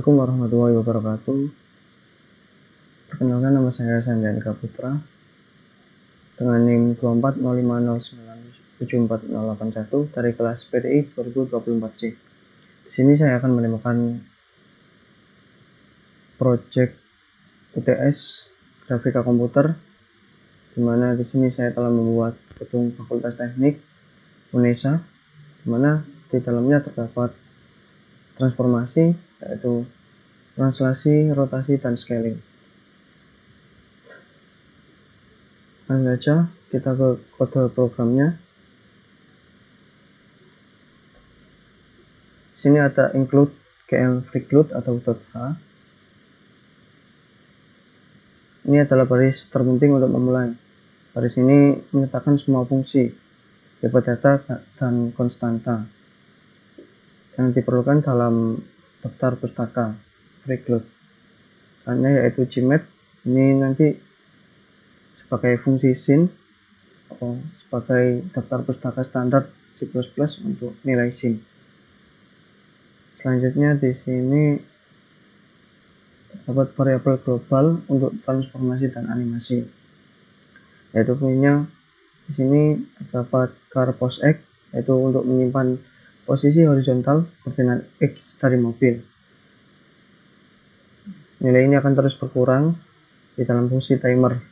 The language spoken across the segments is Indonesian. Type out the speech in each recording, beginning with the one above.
Assalamualaikum warahmatullahi wabarakatuh. Perkenalkan, nama saya Sandiaga Putra dengan NIM 2405097481 dari kelas PDI 2024C. Di sini saya akan menemukan proyek UTS grafika komputer, di mana di sini saya telah membuat gedung Fakultas Teknik UNESA, di mana di dalamnya terdapat transformasi, yaitu translasi, rotasi, dan scaling. Langsung saja kita ke kode programnya. Sini ada include GL preclude atau .h. Ini adalah baris terpenting untuk memulai. Baris ini menyatakan semua fungsi, tipe data, dan konstanta yang diperlukan dalam daftar pustaka preclude. Misalnya yaitu Gmat, ini nanti sebagai fungsi sin atau sebagai daftar pustaka standar C++ untuk nilai sin. Selanjutnya di sini terdapat variabel global untuk transformasi dan animasi, yaitu punya di sini terdapat char posx, yaitu untuk menyimpan posisi horizontal koordinat x dari mobil. Nilai ini akan terus berkurang di dalam fungsi timer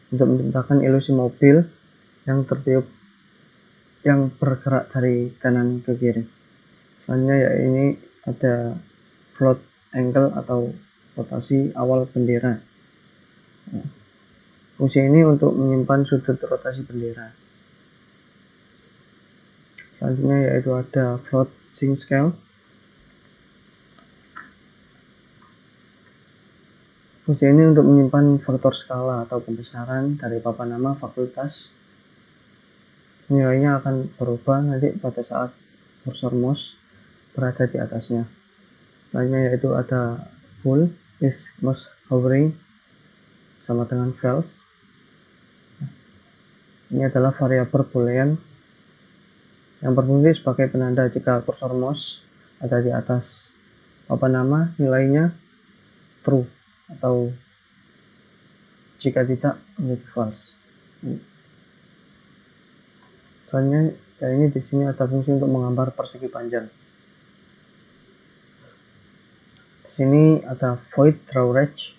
untuk menciptakan ilusi mobil yang tertiup yang bergerak dari kanan ke kiri. Selanjutnya ya ini ada float angle atau rotasi awal bendera. Fungsi ini untuk menyimpan sudut rotasi bendera. Selanjutnya yaitu ada floating scale. Fungsi ini untuk menyimpan faktor skala atau pembesaran dari papan nama fakultas. Nilainya akan berubah nanti pada saat kursor mouse berada di atasnya. Selanjutnya yaitu ada full is mouse hovering sama dengan false. Ini adalah variabel boolean yang berfungsi sebagai penanda jika kursor mouse ada di atas papan nama, nilainya true, atau jika tidak menjadi false. Selanjutnya ya ini di sini ada fungsi untuk menggambar persegi panjang. Di sini ada void draw range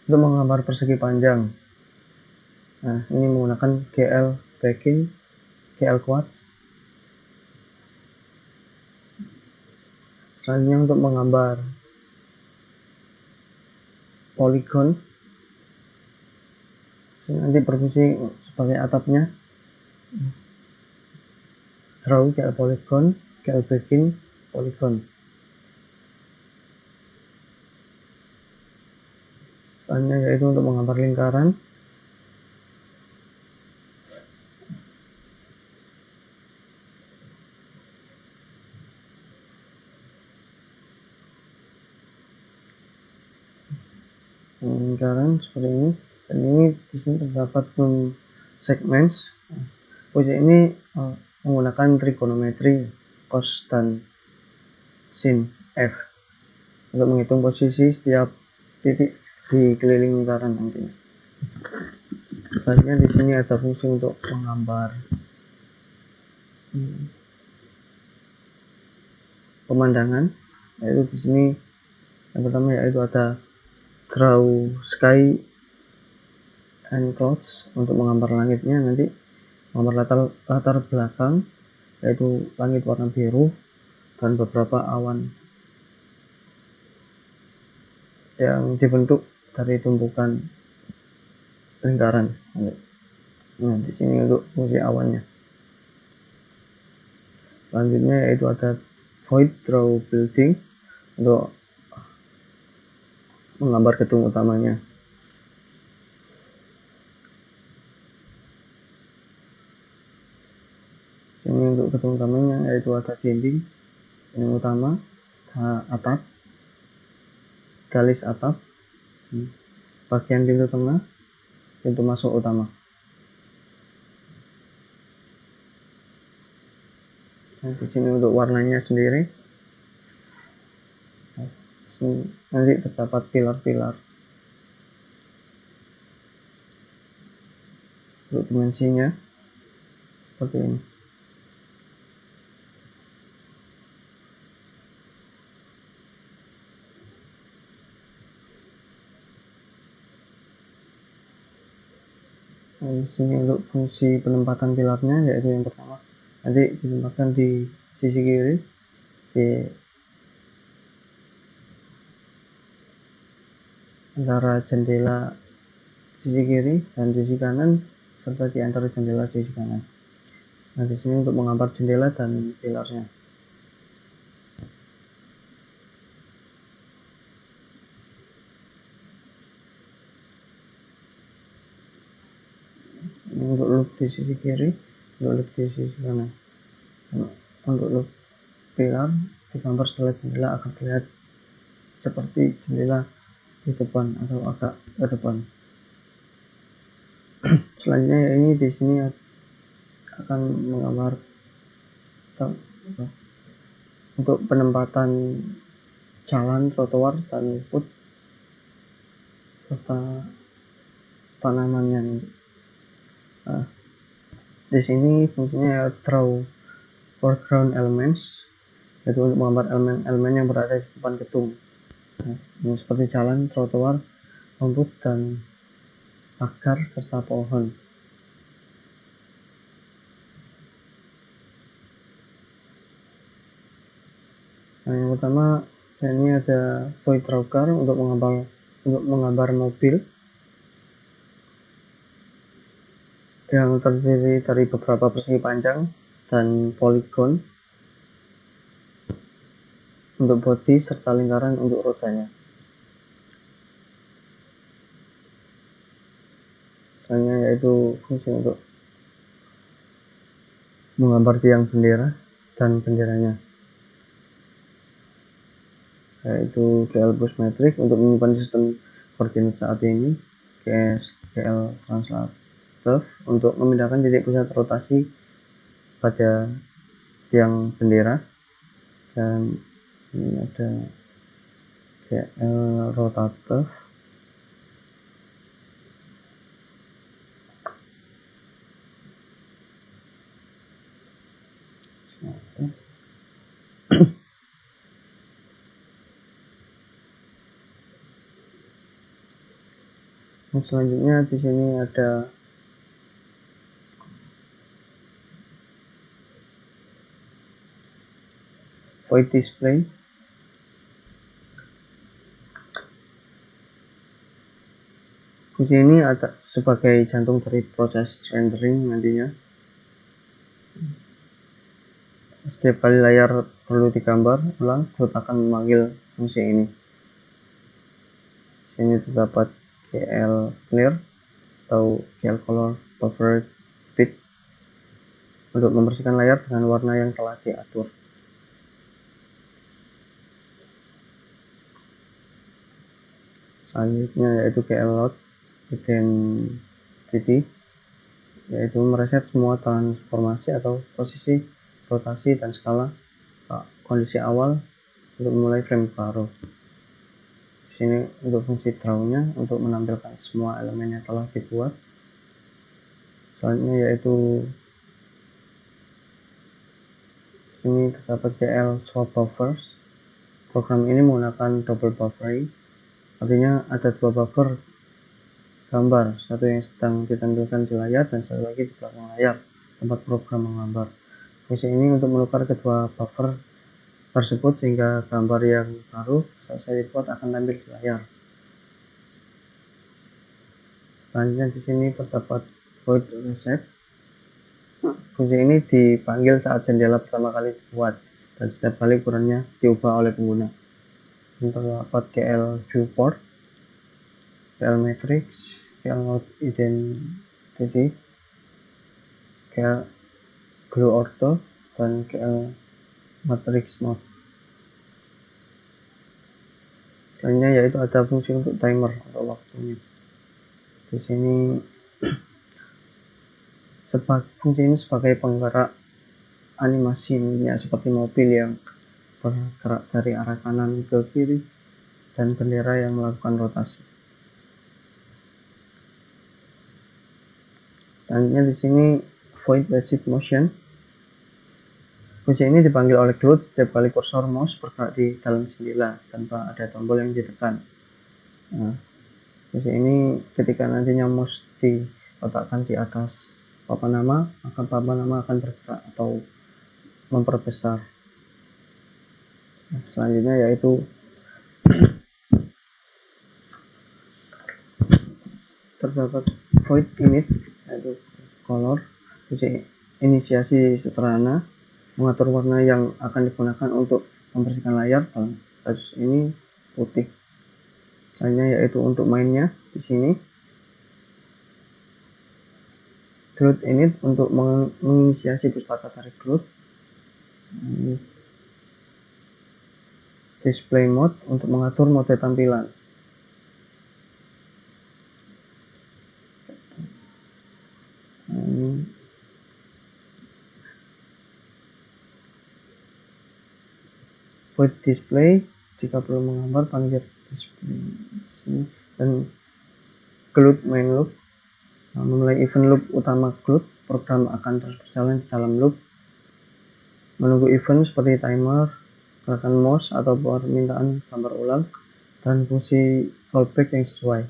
untuk menggambar persegi panjang. Nah, ini menggunakan GL backing, GL quad. Selanjutnya untuk menggambar polygon, ini nanti berfungsi sebagai atapnya. Draw GL polygon, GL backing, polygon. Selanjutnya yaitu untuk menggambar lingkaran. Lingkaran seperti ini, dan ini di sini terdapat segments. Proyek ini menggunakan trigonometri cos dan sin f untuk menghitung posisi setiap titik di keliling lingkaran nanti. Selanjutnya di sini ada fungsi untuk menggambar pemandangan, yaitu di sini yang pertama yaitu ada draw sky and clouds untuk menggambar langitnya, nanti menggambar latar belakang yaitu langit warna biru dan beberapa awan yang dibentuk dari tumpukan lingkaran. Nah, di sini untuk fungsi awannya. Selanjutnya yaitu ada void draw building untuk menggambar gedung utamanya. Ini untuk gedung utamanya yaitu ada dinding yang utama, atap, garis atap, bagian pintu tengah, pintu masuk utama. Nah, di sini untuk warnanya sendiri. nanti terdapat pilar-pilar. Untuk dimensinya seperti ini. Nah, di sini untuk fungsi penempatan pilarnya, yaitu yang pertama nanti ditempatkan di sisi kiri di antara jendela sisi kiri dan sisi kanan, serta di antara jendela sisi kanan. Nah, di sini untuk menggambar jendela dan pilarnya. Ini untuk loop di sisi kiri, untuk loop di sisi kanan. Untuk loop pilar digambar setelah jendela akan terlihat seperti jendela di depan atau agak ke depan. Selanjutnya ini di sini akan menggambar untuk penempatan jalan, trotoar, dan foot serta tanamannya. Nah, di sini fungsinya draw foreground elements, yaitu untuk menggambar elemen-elemen yang berada di depan gedung. Nah, ini seperti jalan, trotoar, rumput, dan pagar serta pohon. Nah, yang pertama ini ada toy draw car untuk menggambar mobil yang terdiri dari beberapa persegi panjang dan poligon untuk bodi serta lingkaran untuk rodanya. Misalnya yaitu fungsi untuk menggambar tiang bendera dan benderanya, yaitu GL Bus Matrix untuk menyimpan sistem koordinat saat ini, GL Translator untuk memindahkan titik pusat rotasi pada tiang bendera, dan ini ada GL Rotator selanjutnya di sini ada void display. Fungsi ini ada sebagai jantung dari proses rendering nantinya. Setiap kali layar perlu digambar ulang, Cloud akan memanggil fungsi ini. Sini terdapat GL Clear atau GL Color Buffer Fit untuk membersihkan layar dengan warna yang telah diatur. Selanjutnya yaitu GL Load Identity, yaitu mereset semua transformasi atau posisi, rotasi, dan skala kondisi awal untuk memulai frame baru. Di sini untuk fungsi draw-nya untuk menampilkan semua elemen yang telah dibuat. Selanjutnya yaitu sini terdapat GL Swap Buffers. Program ini menggunakan double buffering, artinya ada dua buffer gambar, satu yang sedang ditampilkan di layar dan satu lagi di belakang layar tempat program menggambar. Fungsi ini untuk menukar kedua buffer tersebut sehingga gambar yang baru selesai dibuat akan tampil di layar. Selanjutnya di sini terdapat void reset. Fungsi ini dipanggil saat jendela pertama kali dibuat dan setiap kali ukurannya diubah oleh pengguna. Terdapat GL Viewport, GL Matrix, GL Node Identity, GL Glue Ortho, dan GL Matrix Mode. Selanjutnya yaitu ada fungsi untuk timer atau waktunya. Di sini fungsi ini sebagai penggerak animasinya seperti mobil yang bergerak dari arah kanan ke kiri dan bendera yang melakukan rotasi. Selanjutnya di sini void basic motion. Fungsi ini dipanggil oleh GLUT setiap kali kursor mouse bergerak di dalam jendela tanpa ada tombol yang ditekan. Nah, fungsi ini ketika nantinya mouse diletakkan di atas papan nama, maka papan nama akan bergerak atau memperbesar. Nah, selanjutnya yaitu terdapat void init, yaitu color. Fungsi inisiasi sederhana, mengatur warna yang akan digunakan untuk membersihkan layar, dalam kasus ini putih. Selanjutnya yaitu untuk mainnya di sini GLUT init untuk menginisiasi pustaka tarik GLUT. Display mode untuk mengatur mode tampilan. Void display jika perlu menggambar panggil display dan GLUT main loop. Memulai event loop utama GLUT, program akan terus berjalan di dalam loop menunggu event seperti timer, gerakan mouse atau permintaan gambar ulang, dan fungsi rollback yang sesuai.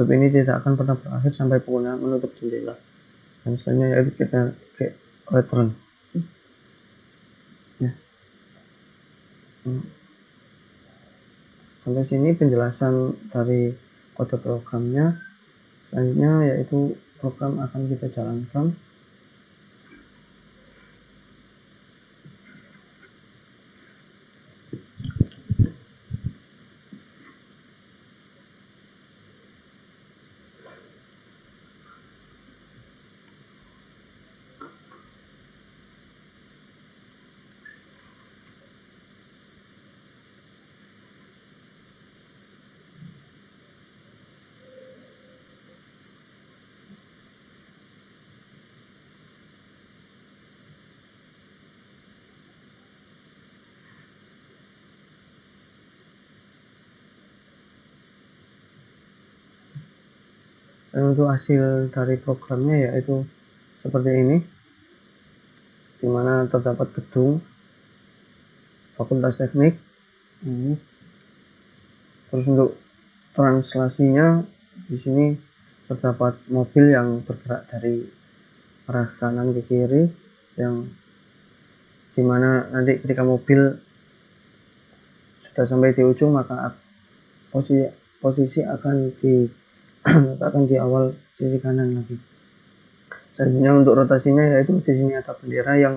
Loop ini tidak akan pernah berakhir sampai pengguna menutup jendela. Dan selanjutnya yaitu kita ke return. Ya. Sampai sini penjelasan dari kode programnya. Selanjutnya yaitu program akan kita jalankan. Dan untuk hasil dari programnya yaitu seperti ini, dimana terdapat gedung Fakultas Teknik ini. Terus untuk translasinya di sini terdapat mobil yang bergerak dari arah kanan ke kiri, yang dimana nanti ketika mobil sudah sampai di ujung maka posisi akan diletakkan di awal sisi kanan lagi. Selanjutnya untuk rotasinya yaitu di sini ada bendera yang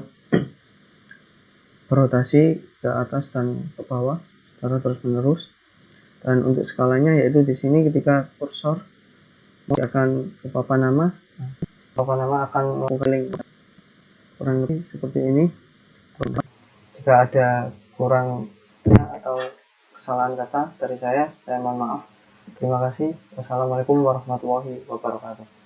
berotasi ke atas dan ke bawah secara terus-menerus. Dan untuk skalanya yaitu di sini ketika kursor akan ke papan nama akan mengelilingi kurang lebih seperti ini. Jika ada kurangnya atau kesalahan kata dari saya mohon maaf. Terima kasih. Wassalamualaikum warahmatullahi wabarakatuh.